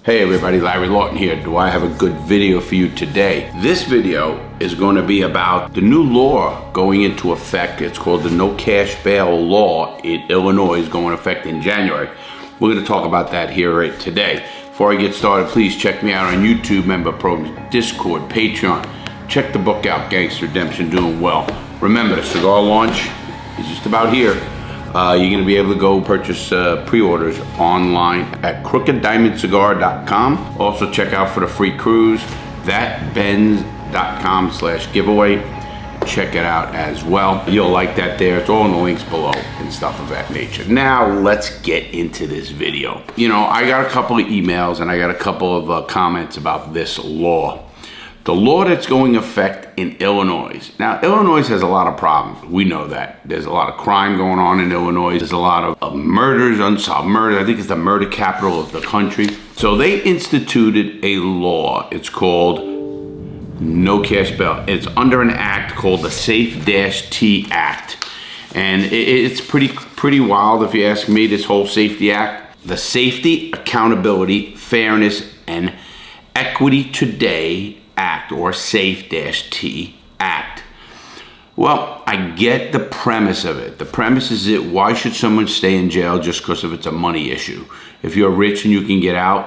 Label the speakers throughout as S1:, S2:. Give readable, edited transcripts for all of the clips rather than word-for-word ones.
S1: Hey everybody, Larry Lawton here. Do I have a good video for you today? This video is going to be about the new law going into effect. It's called the No Cash Bail Law in Illinois. Is going into effect in January. We're going to talk about that here right today. Before I get started, please check me out on YouTube, member programs, Discord, Patreon. Check the book out, Gangster Redemption, Doing Well. Remember, the cigar launch is just about here. You're going to be able to go purchase pre-orders online at crookeddiamondcigar.com. Also check out for the free cruise, thatbenz.com/giveaway. Check it out as well. You'll like that there. It's all in the links below and stuff of that nature. Now let's get into this video. You know, I got a couple of emails and I got a couple of comments about this law. The law that's going into effect in Illinois. Now, Illinois has a lot of problems. We know that. There's a lot of crime going on in Illinois. There's a lot of murders, unsolved murders. I think it's the murder capital of the country. So they instituted a law. It's called No Cash Bail. It's under an act called the Safe-T Act. And it's pretty wild if you ask me, this whole Safety Act. The Safety, Accountability, Fairness, and Equity Today Act, or Safe-T Act. Well, I get the premise of it. The premise is that why should someone stay in jail just because of it's a money issue? If you're rich and you can get out,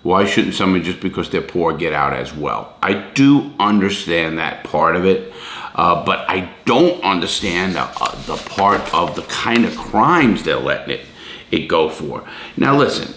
S1: why shouldn't someone just because they're poor get out as well? I do understand that part of it, but I don't understand the part of the kind of crimes they're letting it go for. Now listen,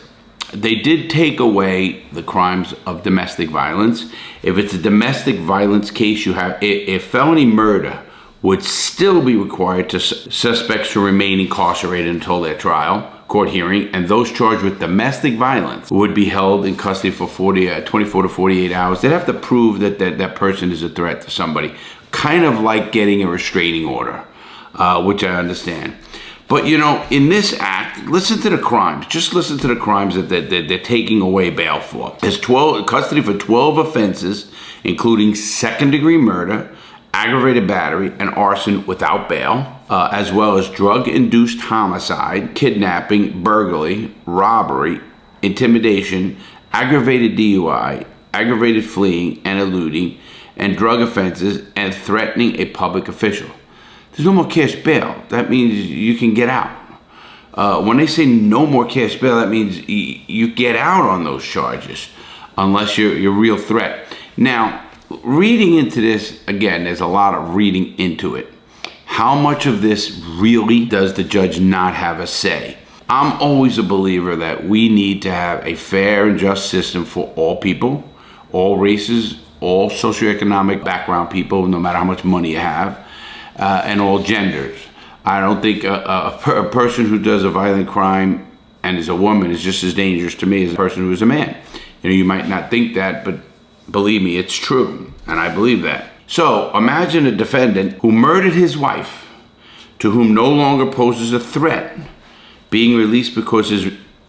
S1: they did take away the crimes of domestic violence. If it's a domestic violence case, you have a felony murder would still be required to suspects to remain incarcerated until their trial, court hearing, and those charged with domestic violence would be held in custody for 24 to 48 hours. They'd have to prove that person is a threat to somebody, kind of like getting a restraining order, which I understand. But you know, in this act, listen to the crimes. Just listen to the crimes that they're taking away bail for. There's custody for 12 offenses, including second-degree murder, aggravated battery, and arson without bail, as well as drug-induced homicide, kidnapping, burglary, robbery, intimidation, aggravated DUI, aggravated fleeing and eluding, and drug offenses, and threatening a public official. There's no more cash bail. That means you can get out. When they say no more cash bail, that means you get out on those charges unless you're a real threat. Now, reading into this, again, there's a lot of reading into it. How much of this really does the judge not have a say? I'm always a believer that we need to have a fair and just system for all people, all races, all socioeconomic background people, no matter how much money you have. And all genders. I don't think a person who does a violent crime and is a woman is just as dangerous to me as a person who is a man. You know, you might not think that, but believe me, it's true, and I believe that. So imagine a defendant who murdered his wife, to whom no longer poses a threat, being released because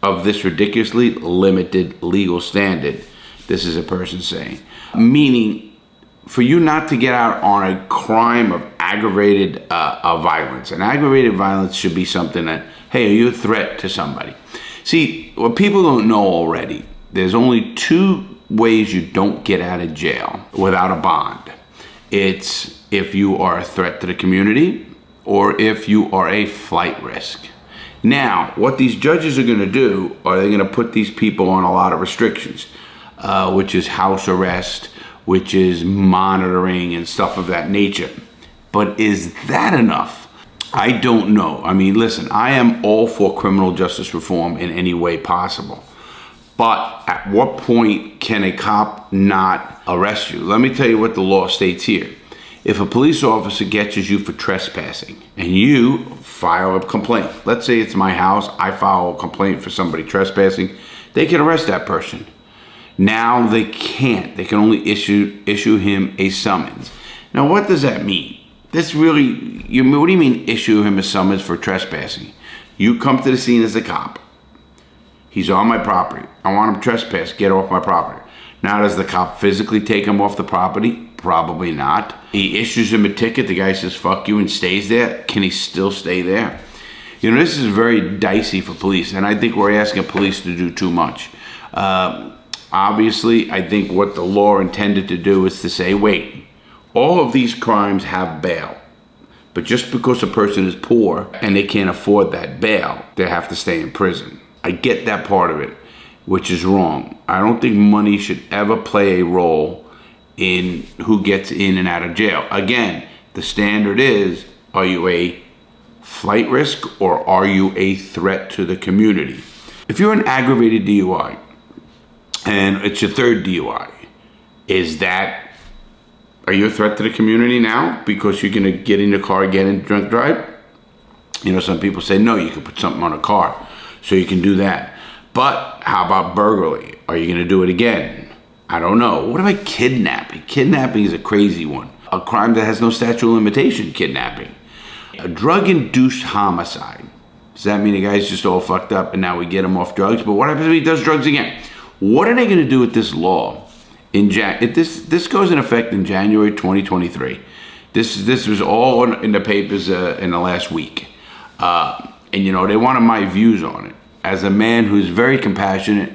S1: of this ridiculously limited legal standard. This is a person saying, meaning, for you not to get out on a crime of aggravated violence. And aggravated violence should be something that, hey, are you a threat to somebody? See, what people don't know already, there's only two ways you don't get out of jail without a bond. It's if you are a threat to the community or if you are a flight risk. Now, what these judges are going to do are they're going to put these people on a lot of restrictions, which is house arrest, which is monitoring and stuff of that nature. But is that enough? I don't know. I mean, listen, I am all for criminal justice reform in any way possible. But at what point can a cop not arrest you? Let me tell you what the law states here. If a police officer catches you for trespassing and you file a complaint, let's say it's my house, I file a complaint for somebody trespassing, they can arrest that person. Now they can't. They can only issue him a summons. Now what does that mean? This really, what do you mean issue him a summons for trespassing? You come to the scene as a cop. He's on my property. I want him trespass. Get off my property. Now does the cop physically take him off the property? Probably not. He issues him a ticket. The guy says, fuck you, and stays there. Can he still stay there? You know, this is very dicey for police, and I think we're asking police to do too much. Obviously, I think what the law intended to do is to say, wait, all of these crimes have bail. But just because a person is poor and they can't afford that bail, they have to stay in prison. I get that part of it, which is wrong. I don't think money should ever play a role in who gets in and out of jail. Again, the standard is, are you a flight risk or are you a threat to the community? If you're an aggravated DUI and it's your third DUI, are you a threat to the community now because you're gonna get in the car again and drunk drive? You know, some people say, no, you can put something on a car, so you can do that. But how about burglary? Are you gonna do it again? I don't know. What about kidnapping? Kidnapping is a crazy one. A crime that has no statute of limitation, kidnapping. A drug-induced homicide. Does that mean the guy's just all fucked up and now we get him off drugs? But what happens if he does drugs again? What are they gonna do with this law? This goes in effect in January 2023. This was all in the papers in the last week. And you know, they wanted my views on it. As a man who's very compassionate,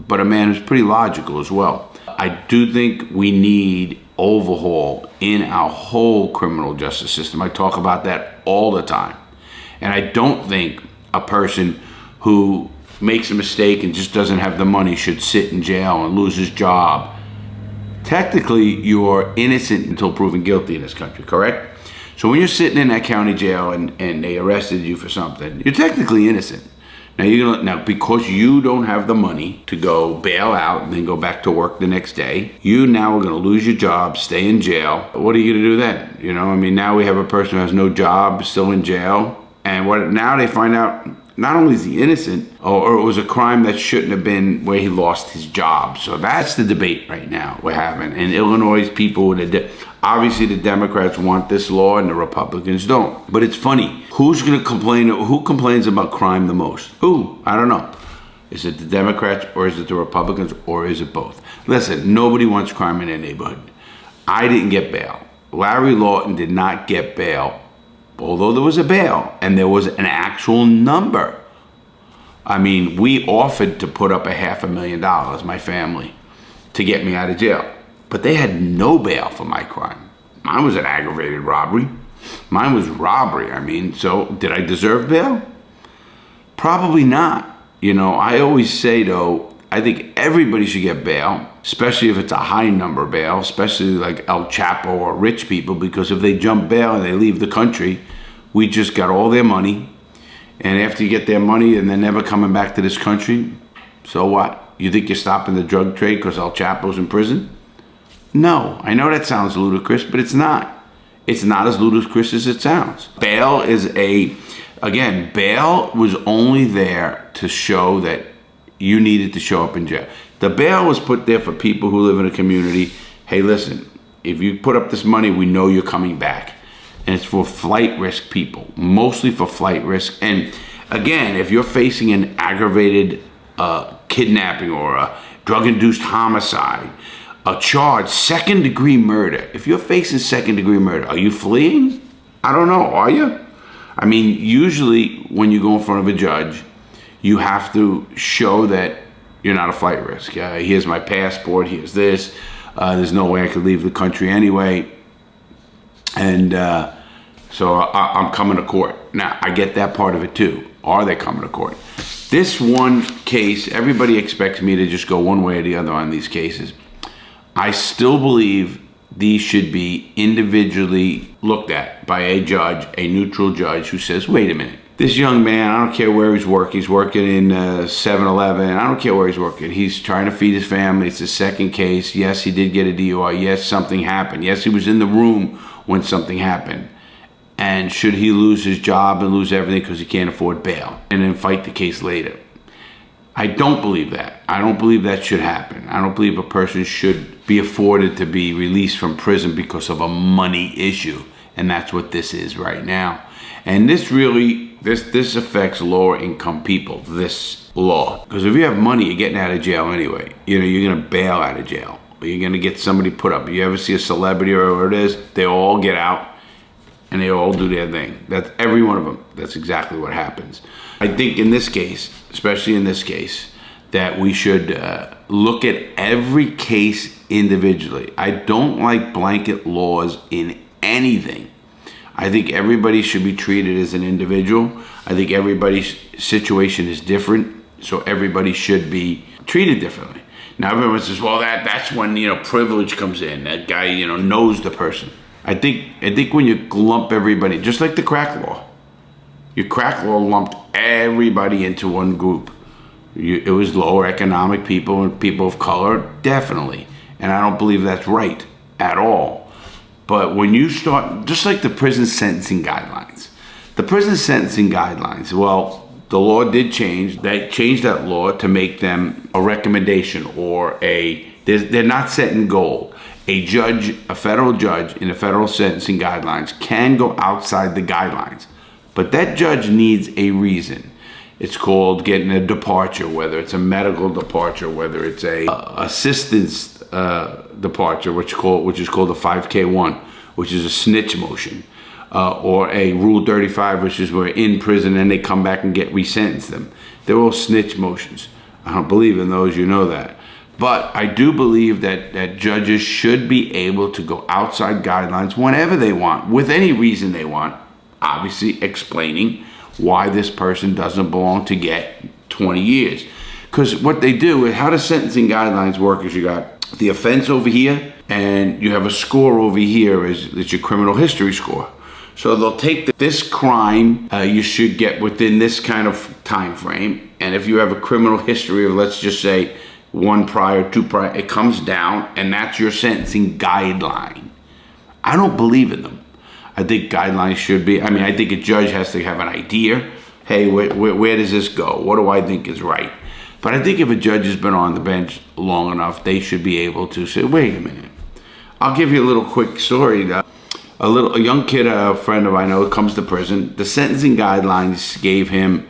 S1: but a man who's pretty logical as well. I do think we need overhaul in our whole criminal justice system. I talk about that all the time. And I don't think a person who makes a mistake and just doesn't have the money should sit in jail and lose his job. Technically, you're innocent until proven guilty in this country, correct? So when you're sitting in that county jail and they arrested you for something, you're technically innocent. Now, because you don't have the money to go bail out and then go back to work the next day, you now are going to lose your job, stay in jail. What are you going to do then? You know, I mean, now we have a person who has no job, still in jail. And now they find out not only is he innocent, or it was a crime that shouldn't have been where he lost his job. So that's the debate right now we're having. And Illinois people, obviously the Democrats want this law and the Republicans don't. But it's funny. Who's going to complain? Who complains about crime the most? Who? I don't know. Is it the Democrats or is it the Republicans or is it both? Listen, nobody wants crime in their neighborhood. I didn't get bail. Larry Lawton did not get bail, although there was a bail and there was an actual number. I mean, we offered to put up $500,000, my family, to get me out of jail. But they had no bail for my crime. Mine was an aggravated robbery. Mine was robbery, I mean. So did I deserve bail? Probably not. You know, I always say, though, I think everybody should get bail, especially if it's a high number bail, especially like El Chapo or rich people, because if they jump bail and they leave the country, we just got all their money. And after you get their money and they're never coming back to this country, so what? You think you're stopping the drug trade because El Chapo's in prison? No, I know that sounds ludicrous, but it's not. It's not as ludicrous as it sounds. Bail bail was only there to show that you needed to show up in jail. The bail was put there for people who live in a community. Hey, listen, if you put up this money, we know you're coming back. And it's for flight risk people, mostly for flight risk. And again, if you're facing an aggravated kidnapping or a drug-induced homicide, a charge, second-degree murder. If you're facing second-degree murder, are you fleeing? I don't know, are you? I mean, usually when you go in front of a judge, you have to show that you're not a flight risk. Here's my passport, here's this. There's no way I could leave the country anyway. And so I'm coming to court. Now, I get that part of it too. Are they coming to court? This one case, everybody expects me to just go one way or the other on these cases. I still believe these should be individually looked at by a judge, a neutral judge who says, wait a minute, this young man, I don't care where he's working in 7-Eleven, I don't care where he's working. He's trying to feed his family. It's his second case. Yes, he did get a DUI. Yes, something happened. Yes, he was in the room when something happened. And should he lose his job and lose everything because he can't afford bail and then fight the case later? I don't believe that. I don't believe that should happen. I don't believe a person should be afforded to be released from prison because of a money issue. And that's what this is right now. And this affects lower income people, this law. Because if you have money, you're getting out of jail anyway. You know, you're going to bail out of jail. Or you're going to get somebody put up. You ever see a celebrity or whatever it is, they all get out and they all do their thing. That's every one of them. That's exactly what happens. I think in this case, especially in this case, that we should look at every case individually. I don't like blanket laws in anything. I think everybody should be treated as an individual. I think everybody's situation is different, so everybody should be treated differently. Now everyone says, well, that's when, privilege comes in. That guy, knows the person. I think when you lump everybody, just like the crack law, your crack law lumped everybody into one group. It was lower economic people and people of color, definitely. And I don't believe that's right at all. But when you start, just like the prison sentencing guidelines, well, the law did change. They changed that law to make them a recommendation or they're not set in gold. A federal judge in the federal sentencing guidelines can go outside the guidelines, but that judge needs a reason. It's called getting a departure, whether it's a medical departure, whether it's a assistance departure, which is called a 5K1, which is a snitch motion, or a Rule 35, which is where in prison and they come back and get resentenced them. They're all snitch motions. I don't believe in those, you know that. But I do believe that judges should be able to go outside guidelines whenever they want, with any reason they want, obviously explaining why this person doesn't belong to get 20 years. Because what they do, how the sentencing guidelines work is you got the offense over here, and you have a score over here, it's your criminal history score. So they'll take this crime you should get within this kind of time frame, and if you have a criminal history of, let's just say, 1 prior, 2 prior, it comes down, and that's your sentencing guideline. I don't believe in them. I think guidelines should be, I think a judge has to have an idea. Hey, where does this go? What do I think is right? But I think if a judge has been on the bench long enough, they should be able to say, wait a minute. I'll give you a little quick story. A young kid, a friend of mine, comes to prison. The sentencing guidelines gave him,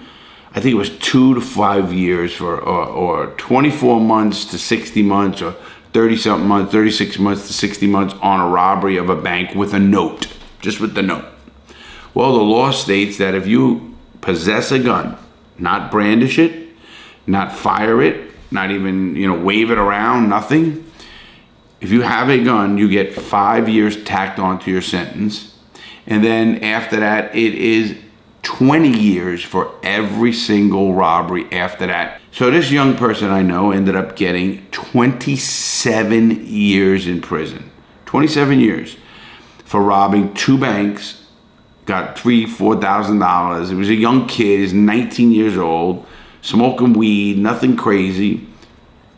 S1: I think it was 2 to 5 years or 24 months to 60 months or 30-something months, 36 months to 60 months on a robbery of a bank with a note. Just with the note. Well, the law states that if you possess a gun, not brandish it, not fire it, not even, wave it around, nothing. If you have a gun, you get 5 years tacked onto your sentence. And then after that, it is 20 years for every single robbery after that. So this young person I know ended up getting 27 years in prison. 27 years. For robbing 2 banks, got $3,000-$4,000. He was a young kid, he's 19 years old, smoking weed, nothing crazy,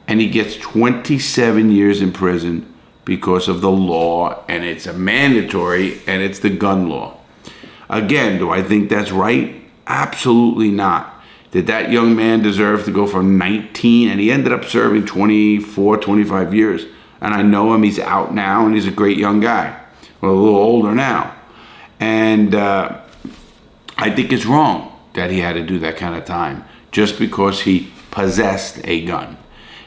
S1: and he gets 27 years in prison because of the law, and it's a mandatory, and it's the gun law. Again, do I think that's right? Absolutely not. Did that young man deserve to go from 19, and he ended up serving 24, 25 years, and I know him, he's out now, and he's a great young guy. Well, a little older now. And I think it's wrong that he had to do that kind of time just because he possessed a gun.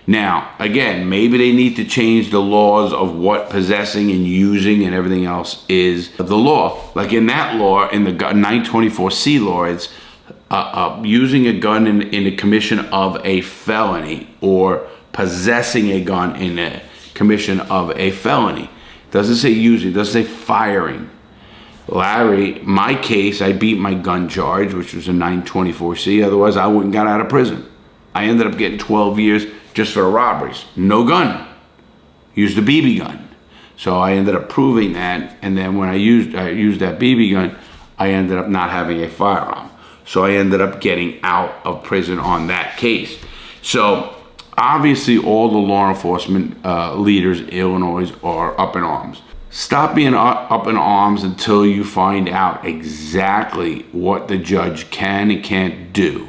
S1: Now, again, maybe they need to change the laws of what possessing and using and everything else is the law. Like in that law, in the 924C law, it's using a gun in the commission of a felony or possessing a gun in the commission of a felony. Doesn't say using, doesn't say firing. Larry, my case, I beat my gun charge, which was a 924C. Otherwise, I wouldn't got out of prison. I ended up getting 12 years just for the robberies. No gun. Used a BB gun. So I ended up proving that. And then when I used that BB gun, I ended up not having a firearm. So I ended up getting out of prison on that case. So obviously, all the law enforcement leaders in Illinois are up in arms. Stop being up in arms until you find out exactly what the judge can and can't do.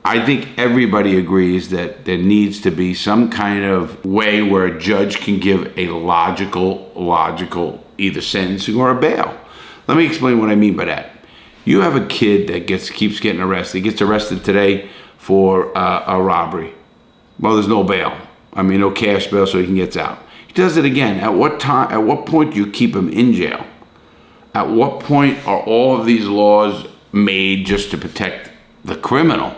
S1: I think everybody agrees that there needs to be some kind of way where a judge can give a logical either sentencing or a bail. Let me explain what I mean by that. You have a kid that keeps getting arrested. He gets arrested today for a robbery. Well, there's no bail. No cash bail, so he gets out. He does it again. At what point do you keep him in jail? At what point are all of these laws made just to protect the criminal?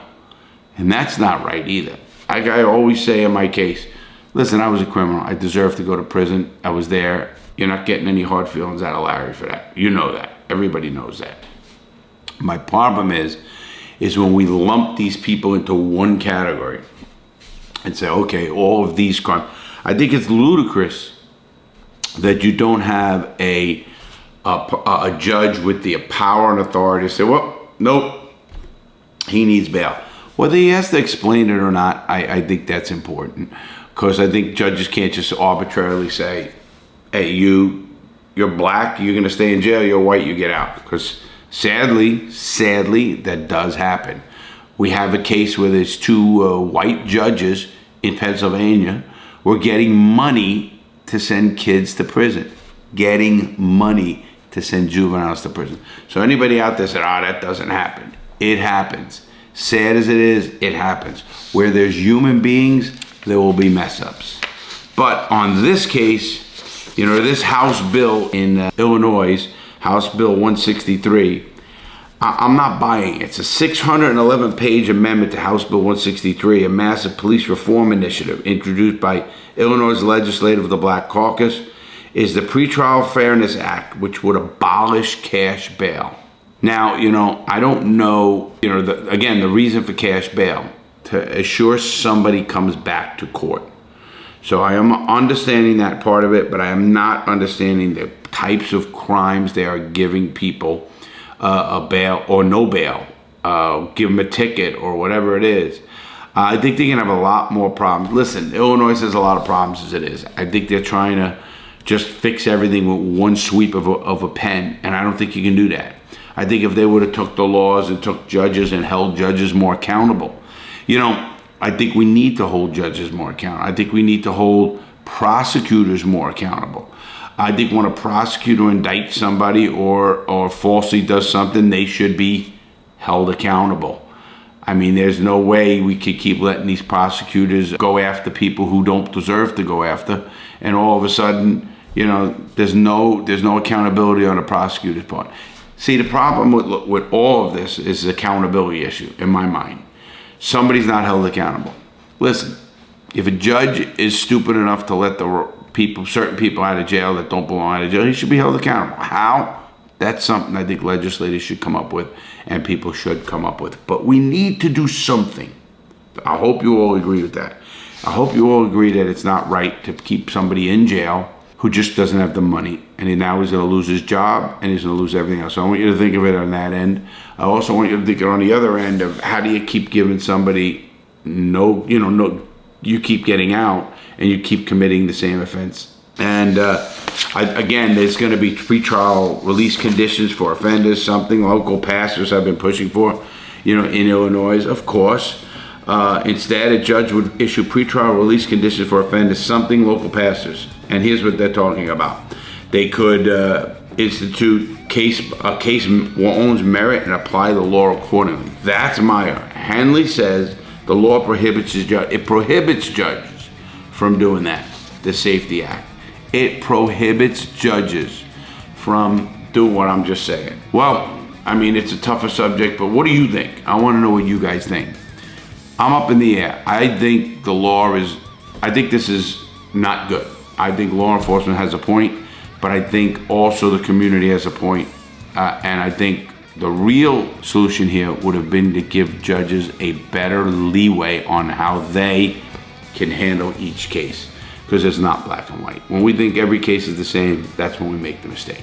S1: And that's not right either. Like I always say in my case, listen, I was a criminal. I deserve to go to prison. I was there. You're not getting any hard feelings out of Larry for that. You know that. Everybody knows that. My problem is when we lump these people into one category and say, okay, all of these crimes. I think it's ludicrous that you don't have a judge with the power and authority to say, well, nope, he needs bail. Whether he has to explain it or not, I think that's important, because I think judges can't just arbitrarily say, hey, you're black, you're gonna stay in jail, you're white, you get out. Because sadly, that does happen. We have a case where there's two white judges in Pennsylvania were getting money to send kids to prison. Getting money to send juveniles to prison. So anybody out there said, that doesn't happen. It happens. Sad as it is, it happens. Where there's human beings, there will be mess ups. But on this case, this House bill in Illinois, House Bill 163, I'm not buying it. It's a 611-page amendment to House Bill 163, a massive police reform initiative introduced by Illinois legislative of the Black Caucus, is the Pretrial Fairness Act, which would abolish cash bail. Now, I don't know, again, the reason for cash bail, to assure somebody comes back to court. So I am understanding that part of it, but I am not understanding the types of crimes they are giving people a bail or no bail, give them a ticket or whatever it is. I think they can have a lot more problems. Listen, Illinois has a lot of problems as it is. I think they're trying to just fix everything with one sweep of a pen, and I don't think you can do that. I think if they would have took the laws and took judges and held judges more accountable, I think we need to hold judges more accountable. I think we need to hold prosecutors more accountable. I think when a prosecutor indicts somebody or falsely does something, they should be held accountable. I mean, there's no way we could keep letting these prosecutors go after people who don't deserve to go after, and all of a sudden, there's no accountability on the prosecutor's part. See, the problem with all of this is the accountability issue, in my mind. Somebody's not held accountable. Listen, if a judge is stupid enough to let certain people out of jail that don't belong out of jail, he should be held accountable. How? That's something I think legislators should come up with and people should come up with. But we need to do something. I hope you all agree with that. I hope you all agree that it's not right to keep somebody in jail who just doesn't have the money, and now he's going to lose his job and he's going to lose everything else. So I want you to think of it on that end. I also want you to think of it on the other end of how do you keep giving somebody you keep getting out and you keep committing the same offense. And again, there's going to be pretrial release conditions for offenders, something local pastors have been pushing for, in Illinois, of course. Instead, a judge would issue pretrial release conditions for offenders, something local pastors. And here's what they're talking about. They could institute a case owns merit and apply the law accordingly. That's Meyer. Henley says the law prohibits judges from doing that. The Safety Act. It prohibits judges from doing what I'm just saying. Well, I mean, it's a tougher subject, but what do you think? I want to know what you guys think. I'm up in the air. I think this is not good. I think law enforcement has a point, but I think also the community has a point. And I think the real solution here would have been to give judges a better leeway on how they can handle each case, because it's not black and white. When we think every case is the same, that's when we make the mistake.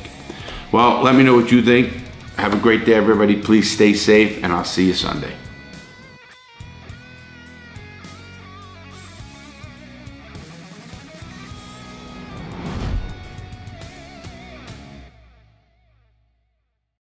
S1: Well, let me know what you think. Have a great day, everybody. Please stay safe, and I'll see you Sunday.